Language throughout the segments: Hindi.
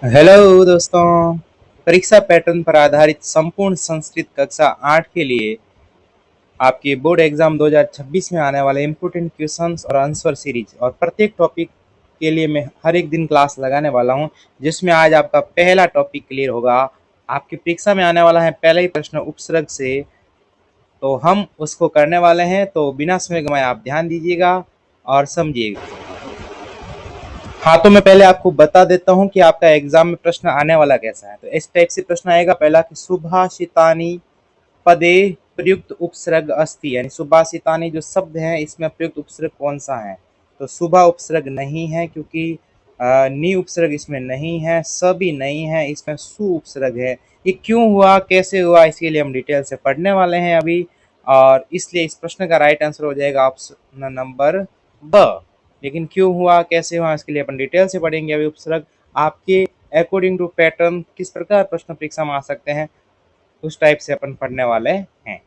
हेलो दोस्तों। परीक्षा पैटर्न पर आधारित संपूर्ण संस्कृत कक्षा 8 के लिए आपके बोर्ड एग्जाम 2026 में आने वाले इम्पोर्टेंट क्वेश्चंस और आंसर सीरीज और प्रत्येक टॉपिक के लिए मैं हर एक दिन क्लास लगाने वाला हूं, जिसमें आज आपका पहला टॉपिक क्लियर होगा। आपकी परीक्षा में आने वाला है पहला ही प्रश्न उपसर्ग से, तो हम उसको करने वाले हैं। तो बिना समय गंवाए आप ध्यान दीजिएगा और समझिएगा। हाँ, तो मैं पहले आपको बता देता हूँ कि आपका एग्जाम में प्रश्न आने वाला कैसा है। तो इस टाइप से प्रश्न आएगा पहला कि सुभाषितानि पदे प्रयुक्त उपसर्ग अस्ति, यानी सुभाषितानि जो शब्द है इसमें प्रयुक्त उपसर्ग कौन सा है। तो सुबह उपसर्ग नहीं है, क्योंकि नी उपसर्ग इसमें नहीं है, स भी नहीं है, इसमें सु उपसर्ग है। ये क्यों हुआ, कैसे हुआ, इसके लिए हम डिटेल से पढ़ने वाले हैं अभी। और इसलिए इस प्रश्न का राइट आंसर हो जाएगा ऑप्शन नंबर ब। लेकिन क्यों हुआ, कैसे हुआ, इसके लिए अपन डिटेल से पढ़ेंगे अभी। उपसर्ग आपके अकॉर्डिंग टू पैटर्न किस प्रकार प्रश्न परीक्षा में आ सकते हैं, उस टाइप से अपन पढ़ने वाले हैं।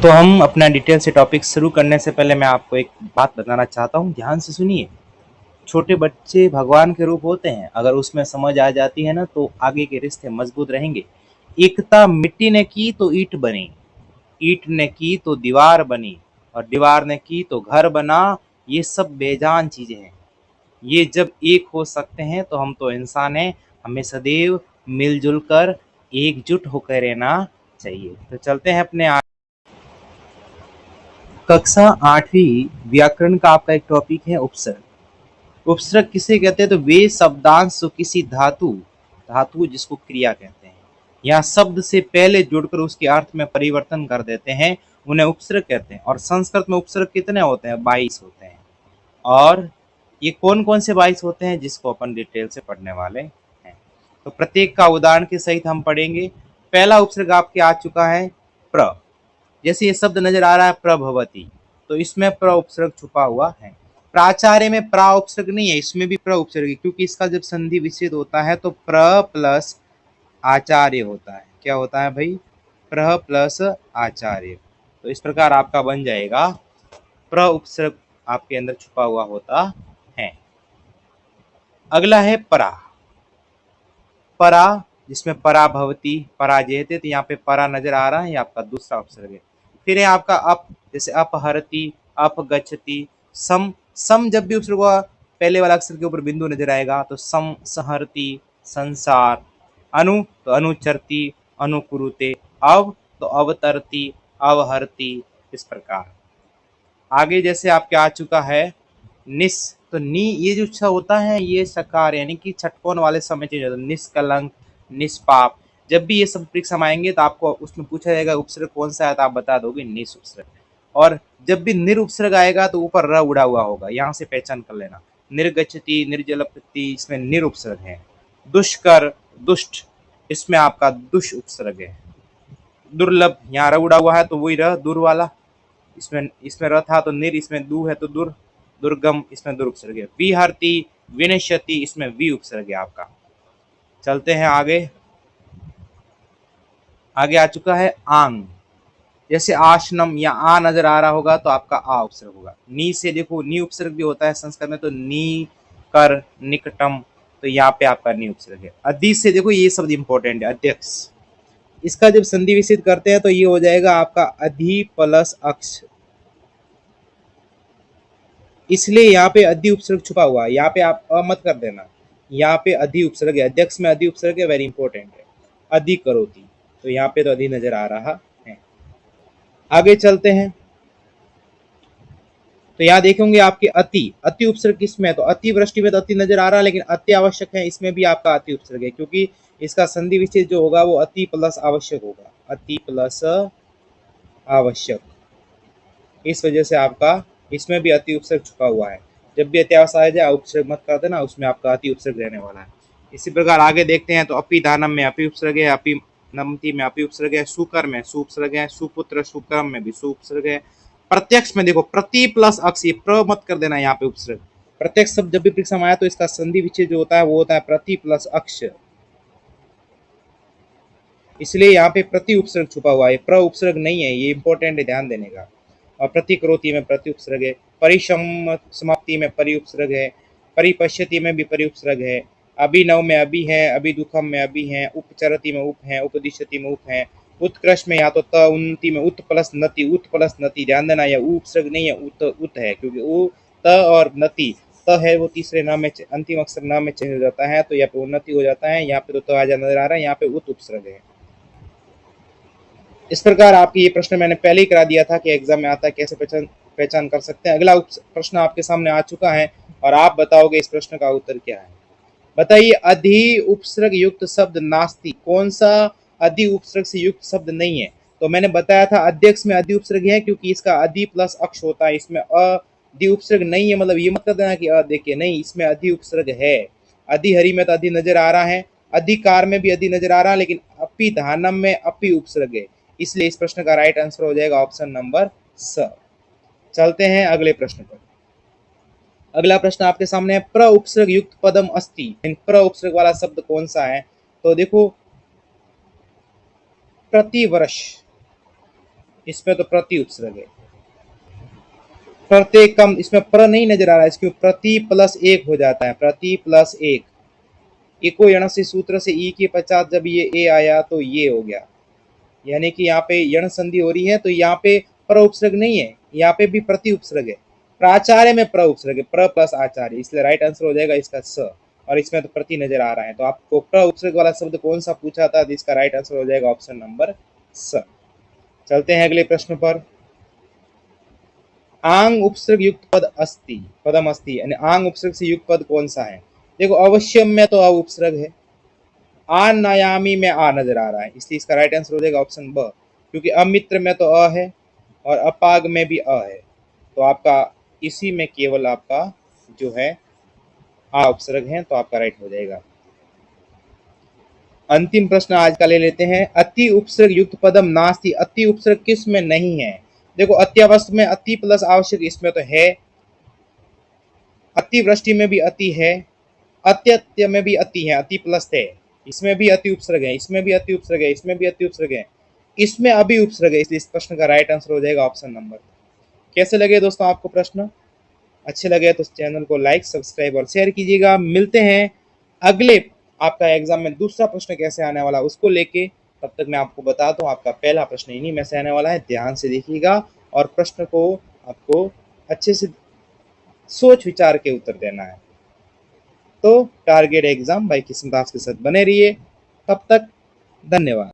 तो हम अपना डिटेल से टॉपिक शुरू करने से पहले मैं आपको एक बात बताना चाहता हूँ, ध्यान से सुनिए। छोटे बच्चे भगवान के रूप होते हैं, अगर उसमें समझ आ जाती है ना तो आगे के रिश्ते मजबूत रहेंगे। एकता मिट्टी ने की तो ईंट बनी, ईंट ने की तो दीवार बनी, और दीवार ने की तो घर बना। ये सब बेजान चीजें हैं। ये जब एक हो सकते हैं तो हम तो इंसान हैं। हमें सदैव मिलजुल कर एकजुट होकर रहना चाहिए। तो चलते हैं अपने कक्षा 8वीं व्याकरण का आपका एक टॉपिक है उपसर्ग। उपसर्ग किसे कहते हैं, तो वे शब्दांश जो किसी धातु धातु जिसको क्रिया कहते हैं या शब्द से पहले जुड़कर उसके अर्थ में परिवर्तन कर देते हैं, उन्हें उपसर्ग कहते हैं। और संस्कृत में उपसर्ग कितने होते हैं, 22 होते हैं। और ये कौन कौन से 22 होते हैं, जिसको अपन डिटेल से पढ़ने वाले हैं। तो प्रत्येक का उदाहरण के सहित हम पढ़ेंगे। पहला उपसर्ग आपके आ चुका है प्र। जैसे ये शब्द नजर आ रहा है प्रभवती, तो इसमें प्र उपसर्ग छुपा हुआ है। प्राचार्य में प्रा उपसर्ग नहीं है, इसमें भी प्र उपसर्ग है, क्योंकि इसका जब संधि विच्छेद होता है तो प्र प्लस आचार्य होता है। क्या होता है भाई, प्र प्लस आचार्य। तो इस प्रकार आपका बन जाएगा प्र उपसर्ग आपके अंदर छुपा हुआ होता है। अगला है परा। परा जिसमें परा भवती पराजयते, तो यहाँ पे परा नजर आ रहा है, ये आपका दूसरा उपसर्ग है। फिर है आपका अप, जैसे अपहरती अपगच्छति। सम, सम जब भी उपसर्ग हुआ पहले वाला अक्षर के ऊपर बिंदु नजर आएगा, तो सम सहरती संसार। अनु तो अनुचरती अनुकुरुते। अव तो अवतरती अवहरती। इस प्रकार आगे जैसे आपके आ चुका है निस। तो नी ये जो अच्छा होता है ये सकार, यानी कि छटकोन वाले समय चेंज होता है। निष्कलंक निष्पाप। जब भी ये सब परीक्षा में आएंगे तो आपको उसमें पूछा जाएगा उपसर्ग कौन सा है, तो आप बता दोगे निस उपसर्ग। और जब भी निर उपसर्ग आएगा तो ऊपर र उड़ा हुआ होगा, यहाँ से पहचान कर लेना। निर्गच्छति निर्जलपति, इसमें निर उपसर्ग है। दुष्कर दुष्ट, इसमें आपका दुष उपसर्ग है। दुर्लभ, यहाँ र उड़ा हुआ है तो वही र दूर वाला। इसमें इसमें र था तो निर, इसमें दू है तो दुर। दुर्गम, इसमें दुर उपसर्ग है। विहरती विनश्यति, इसमें वी उपसर्ग है आपका। चलते हैं आगे। आगे आ चुका है आंग। जैसे आशनम या आ नजर आ रहा होगा तो आपका आ उपसर्ग होगा। नी से देखो नी उपसर्ग भी होता है संस्कृत में, तो नी कर निकटम, तो यहाँ पे आपका नी उपसर्ग है। अधि से देखो ये शब्द इंपॉर्टेंट है, अध्यक्ष। इसका जब संधि विच्छेद करते हैं तो ये हो जाएगा आपका अधि प्लस अक्ष। इसलिए यहाँ पे अधि उपसर्ग छुपा हुआ है, यहाँ पे आप मत कर देना। यहाँ पे अधि उपसर्ग है, अध्यक्ष में अधि उपसर्ग है, वेरी इंपॉर्टेंट है। अधि करोति, तो यहाँ पे तो अधि नजर आ रहा है। आगे चलते हैं। तो यहाँ देखेंगे आपके अति, अति उपसर्ग किसमें है, तो अतिवृष्टि में तो अति नजर आ रहा है, लेकिन अति आवश्यक है, इसमें भी आपका अति उपसर्ग है, क्योंकि इसका संधि विच्छेद जो होगा वो अति प्लस आवश्यक होगा। अति प्लस आवश्यक, इस वजह से आपका इसमें भी अति उपसर्ग छुपा हुआ है। जब भी अत्यावश्यक आ जाए उपसर्ग मत कर देना, उसमें आपका अति उपसर्ग रहने वाला है। इसी प्रकार आगे देखते हैं। तो अपि दानम में अपि उपसर्ग है, अपि नमति में अपि उपसर्ग है, सुकर में सु उपसर्ग है, सुपुत्र सुक्रम में भी सु उपसर्ग है। प्रत्यक्ष में देखो प्रति प्लस अक्ष, ये प्र मत कर देना यहाँ पे उपसर्ग। प्रत्यक्ष शब्द जब भी परीक्षा में आया तो इसका संधि विच्छेद जो होता है वो होता है प्रति प्लस अक्ष, इसलिए यहाँ पे प्रति उपसर्ग छुपा हुआ है, प्र उपसर्ग नहीं है, ये इंपॉर्टेंट है ध्यान देने का। और प्रतिकरोति में प्रति उपसर्ग है, परिसम समाप्ति में परि उपसर्ग है, परिपश्यति में भी परि उपसर्ग है, अभिनव में अभी है, अभी दुखम में अभी है, उपचरति में उप है, उपदिशति में उप है, उत्कृष्ट में या तो त, उन्नति में उत प्लस नति, उत प्लस नति, ध्यान देना यह उ उपसर्ग नहीं है, उत है, क्योंकि उ त और नति, त है वो तीसरे नाम में अंतिम अक्षर नाम में चेंज हो जाता है, तो यहाँ पे उन्नति हो जाता है, यहाँ पे तो त आ नजर आ रहा है, यहाँ पे उत उपसर्ग है। इस प्रकार आपकी ये प्रश्न मैंने पहले ही करा दिया था कि एग्जाम में आता है, कैसे पहचान कर सकते हैं। अगला प्रश्न आपके सामने आ चुका है और आप बताओगे इस प्रश्न का उत्तर क्या है। बताइए, अधि उपसर्ग युक्त शब्द नास्ति, कौन सा अधि उपसर्ग से युक्त शब्द नहीं है? तो मैंने बताया था अध्यक्ष में अधि उपसर्ग है, क्योंकि इसका अधि प्लस अक्ष होता है, इसमें अधि उपसर्ग नहीं है, मतलब ये मत कर देना कि देखिए नहीं, इसमें अधि उपसर्ग है। अधिहरि में तो अधि नजर आ रहा है, अधिकार में भी अधि नजर आ रहा है, लेकिन अपि धानम में अपि उपसर्ग है, इसलिए इस प्रश्न का राइट आंसर हो जाएगा ऑप्शन नंबर स। चलते हैं अगले प्रश्न पर। अगला प्रश्न आपके सामने है, प्र उपसर्ग युक्त पदम अस्ति, इन प्र उपसर्ग वाला शब्द कौन सा है? तो देखो, प्रतिवर्ष, इसमें तो प्रति उपसर्ग है, प्रत्येकम, इसमें प्र नहीं नजर आ रहा है, इसमें प्रति प्लस एक हो जाता है, प्रति प्लस एक, इको यण से सूत्र से ई के पश्चात जब ये ए आया तो ये हो गया, यानी कि यहाँ पे यण संधि हो रही है, तो यहाँ पे प्र उपसर्ग नहीं है, यहाँ पे भी प्रति उपसर्ग है। प्राचार्य में प्र उपसर्ग है, प्र प्लस आचार्य, इसलिए राइट आंसर हो जाएगा इसका स, और इसमें तो प्रति नजर आ रहा है, तो आपको प्र उपसर्ग वाला शब्द कौन सा पूछा था, तो इसका राइट आंसर हो जाएगा ऑप्शन नंबर स। चलते हैं अगले प्रश्न पर। आंग उपसर्ग युक्त पद अस्ति, पदम अस्ति, यानी आंग उपसर्ग से युक्त पद कौन सा है? देखो, अवश्यम में तो अ उपसर्ग है, आनायामी में आ नजर आ रहा है, इसलिए इसका राइट आंसर हो जाएगा ऑप्शन ब, क्योंकि अमित्र में तो अ है और अपाग में भी अ है, तो आपका इसी में केवल आपका जो है आ उपसर्ग है, तो आपका राइट हो जाएगा। अंतिम प्रश्न आज का ले लेते हैं, अति उपसर्ग युक्त पदम नास्ति, अति उपसर्ग किस में नहीं है? देखो, अत्यावश्यक में अति प्लस आवश्यक इसमें तो है, अतिवृष्टि में भी अति है, अत्यत्य में भी अति है, अति प्लस है, इसमें भी अति उपसर्ग है, इसमें भी अति उपसर्ग है, इसमें भी अति उपसर्ग है, इसमें अभी उपसर्ग है, इसलिए इस प्रश्न का राइट आंसर हो जाएगा ऑप्शन नंबर। कैसे लगे दोस्तों आपको प्रश्न? अच्छे लगे तो चैनल को लाइक, सब्सक्राइब और शेयर कीजिएगा। मिलते हैं अगले आपका एग्जाम में दूसरा प्रश्न कैसे आने वाला उसको लेके, तब तक मैं आपको बता दूं आपका पहला प्रश्न इन्हीं में से आने वाला है, ध्यान से देखिएगा और प्रश्न को आपको अच्छे से सोच विचार के उत्तर देना है। तो टारगेट एग्जाम बाय किस्मत दास के साथ बने रहिए, तब तक धन्यवाद।